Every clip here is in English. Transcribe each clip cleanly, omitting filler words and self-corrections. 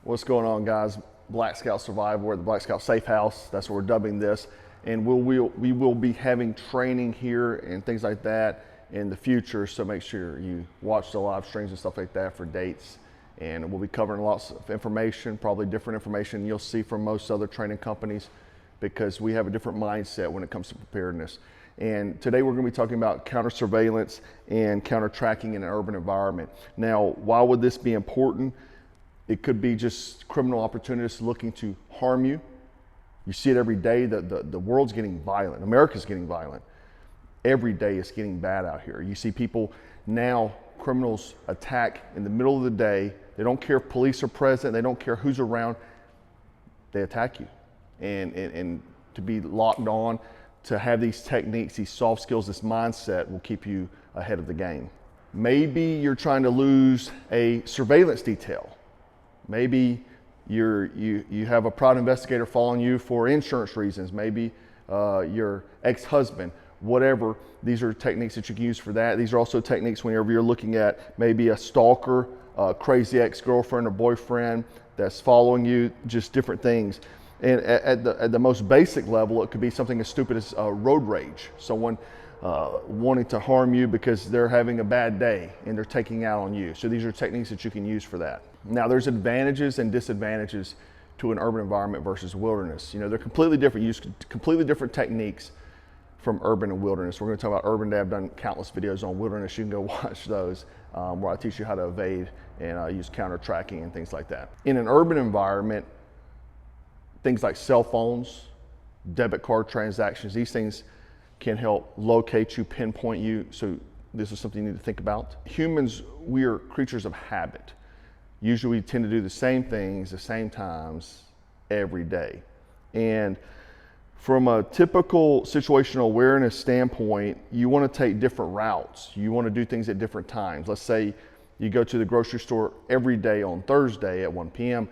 What's going on, guys? Black Scout Survival. We're at the Black Scout Safe House. That's what we're dubbing this. And we will be having training here and things like that in the future. So make sure you watch the live streams and stuff like that for dates. And we'll be covering lots of information, probably different information you'll see from most other training companies, because we have a different mindset when it comes to preparedness. And today we're going to be talking about counter surveillance and counter tracking in an urban environment. Now, why would this be important? It could be just criminal opportunists looking to harm you. You see it every day. The world's getting violent. America's getting violent. Every day it's getting bad out here. You see people now, criminals attack in the middle of the day. They don't care if police are present. They don't care who's around. They attack you. And to be locked on, to have these techniques, these soft skills, this mindset will keep you ahead of the game. Maybe you're trying to lose a surveillance detail. Maybe you have a private investigator following you for insurance reasons. Maybe your ex-husband, whatever. These are techniques that you can use for that. These are also techniques whenever you're looking at maybe a stalker, a crazy ex-girlfriend or boyfriend that's following you, just different things. And at the most basic level, it could be something as stupid as road rage. Someone wanting to harm you because they're having a bad day and they're taking out on you. So these are techniques that you can use for that. Now, there's advantages and disadvantages to an urban environment versus wilderness. You know, they're completely different. Use completely different techniques from urban and wilderness. We're going to talk about urban today. I've done countless videos on wilderness. You can go watch those where I teach you how to evade and use counter tracking and things like that. In an urban environment, things like cell phones, debit card transactions, these things can help locate you, pinpoint you. So this is something you need to think about. Humans, we are creatures of habit. Usually we tend to do the same things, the same times, every day. And from a typical situational awareness standpoint, you want to take different routes. You want to do things at different times. Let's say you go to the grocery store every day on Thursday at 1 p.m.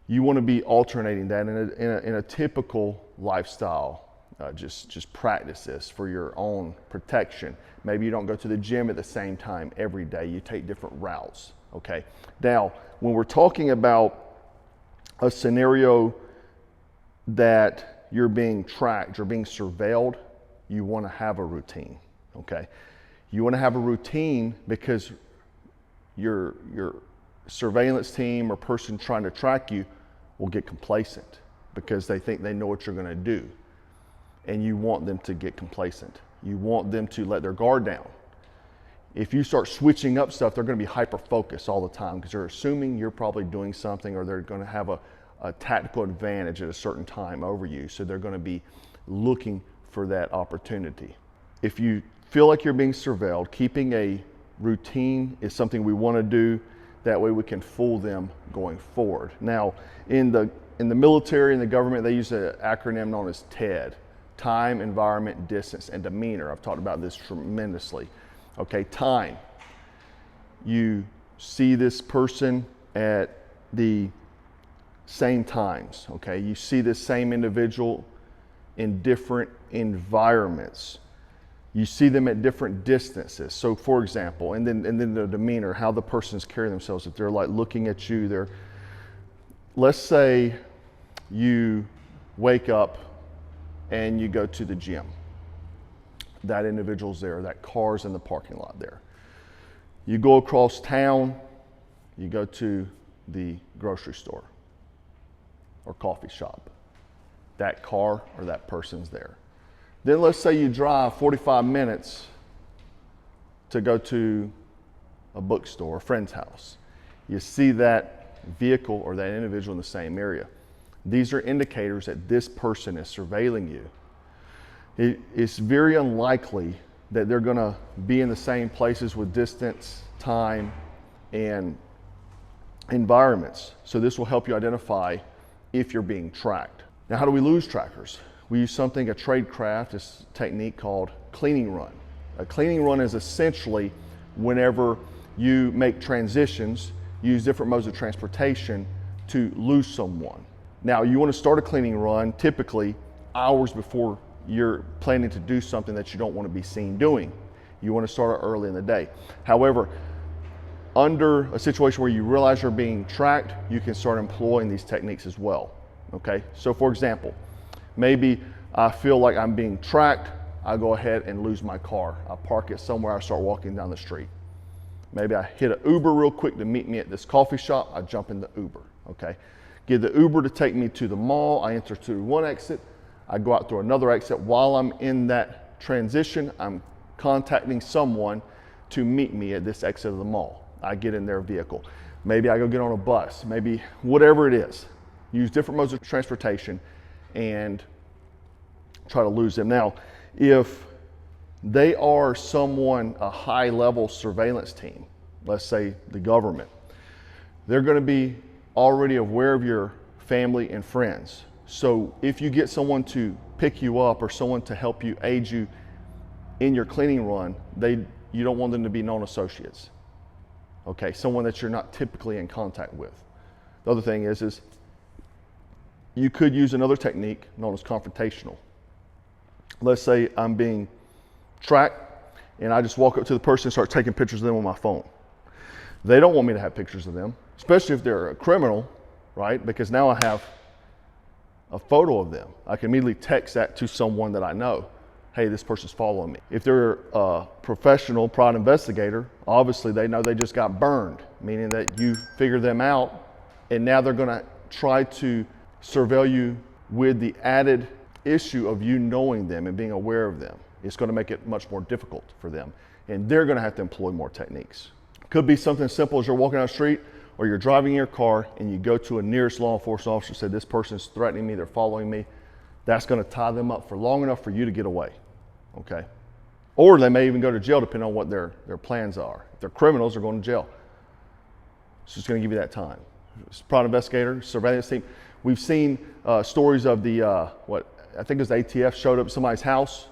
You want to be alternating that in a typical lifestyle. Just practice this for your own protection. Maybe you don't go to the gym at the same time every day. You take different routes. Okay. Now, when we're talking about a scenario that you're being tracked or being surveilled, you want to have a routine. Okay. You want to have a routine because your surveillance team or person trying to track you will get complacent because they think they know what you're going to do. And you want them to get complacent. You want them to let their guard down. If you start switching up stuff, they're going to be hyper-focused all the time because they're assuming you're probably doing something, or they're going to have a tactical advantage at a certain time over you. So they're going to be looking for that opportunity. If you feel like you're being surveilled, keeping a routine is something we want to do. That way we can fool them going forward. Now, in the military and the government, they use an acronym known as TED. Time, environment, distance, and demeanor. I've talked about this tremendously. Okay, time. You see this person at the same times, okay? You see this same individual in different environments. You see them at different distances. So for example, and then the demeanor, how the person's carrying themselves. If they're like looking at you, let's say you wake up and you go to the gym. That individual's there, that car's in the parking lot there. You go across town, you go to the grocery store or coffee shop. That car or that person's there. Then let's say you drive 45 minutes to go to a bookstore, a friend's house. You see that vehicle or that individual in the same area. These are indicators that this person is surveilling you. It's very unlikely that they're going to be in the same places with distance, time, and environments. So this will help you identify if you're being tracked. Now, how do we lose trackers? We use a tradecraft, this technique called cleaning run. A cleaning run is essentially whenever you make transitions, use different modes of transportation to lose someone. Now, you want to start a cleaning run typically hours before you're planning to do something that you don't want to be seen doing. You want to start it early in the day. However, under a situation where you realize you're being tracked, you can start employing these techniques as well, okay? So for example, maybe I feel like I'm being tracked, I go ahead and lose my car. I park it somewhere, I start walking down the street. Maybe I hit an Uber real quick to meet me at this coffee shop, I jump in the Uber, okay? Get the Uber to take me to the mall, I enter through one exit, I go out through another exit. While I'm in that transition, I'm contacting someone to meet me at this exit of the mall. I get in their vehicle. Maybe I go get on a bus, maybe whatever it is. Use different modes of transportation and try to lose them. Now, if they are someone, a high-level surveillance team, let's say the government, they're going to be already aware of your family and friends. So if you get someone to pick you up or someone to help you, aid you in your cleaning run, you don't want them to be known associates. Okay, someone that you're not typically in contact with. The other thing is you could use another technique known as confrontational. Let's say I'm being tracked and I just walk up to the person and start taking pictures of them on my phone. They don't want me to have pictures of them, especially if they're a criminal, right? Because now I have a photo of them. I can immediately text that to someone that I know. Hey, this person's following me. If they're a professional private investigator, obviously they know they just got burned, meaning that you figure them out and now they're gonna try to surveil you with the added issue of you knowing them and being aware of them. It's gonna make it much more difficult for them. And they're gonna have to employ more techniques. Could be something simple as you're walking down the street or you're driving your car and you go to a nearest law enforcement officer and say, this person's threatening me, they're following me. That's gonna tie them up for long enough for you to get away, okay? Or they may even go to jail depending on what their plans are. If they're criminals, they're going to jail. It's just gonna give you that time. Private investigator, surveillance team. We've seen stories of the, I think it was the ATF showed up at somebody's house.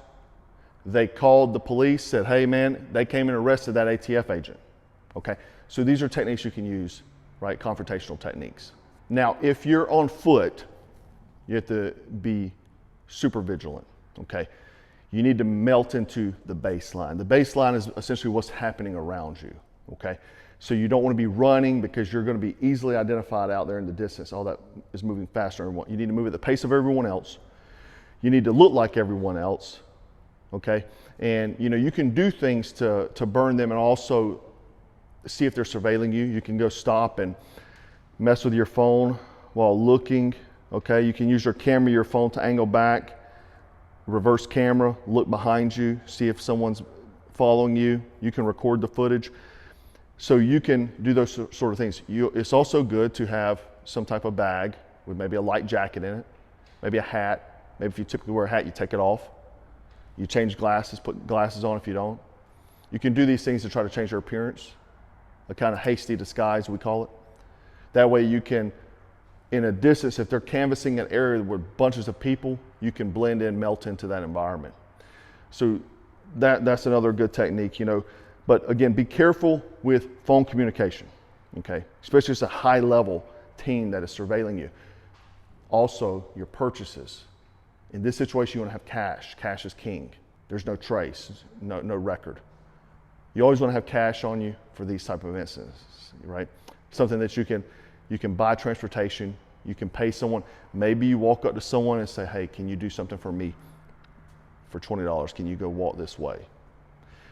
They called the police, said, hey man, they came and arrested that ATF agent, okay? So these are techniques you can use, right? Confrontational techniques. Now, if you're on foot, you have to be super vigilant, okay? You need to melt into the baseline. The baseline is essentially what's happening around you, okay? So you don't want to be running because you're going to be easily identified out there in the distance. All that is moving faster. You need to move at the pace of everyone else. You need to look like everyone else, okay? And you can do things to burn them and also see if they're surveilling you. You can go stop and mess with your phone while looking, okay? You can use your camera, your phone to angle back, reverse camera, look behind you, see if someone's following you. You can record the footage. So you can do those sort of things. It's also good to have some type of bag with maybe a light jacket in it, maybe a hat. Maybe if you typically wear a hat, you take it off. You change glasses, put glasses on if you don't. You can do these things to try to change your appearance, a kind of hasty disguise, we call it. That way you can, in a distance, if they're canvassing an area with bunches of people, you can blend in, melt into that environment. So that's another good technique, But again, be careful with phone communication, okay? Especially if it's a high-level team that is surveilling you. Also, your purchases. In this situation, you want to have cash. Cash is king. There's no trace, no record. You always want to have cash on you for these type of incidents, right? Something that you can buy transportation, you can pay someone. Maybe you walk up to someone and say, hey, can you do something for me for $20? Can you go walk this way?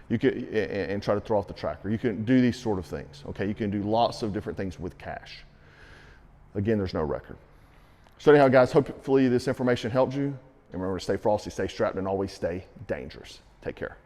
You can, and try to throw off the tracker. You can do these sort of things, okay? You can do lots of different things with cash. Again, there's no record. So anyhow, guys, hopefully this information helped you. And remember to stay frosty, stay strapped, and always stay dangerous. Take care.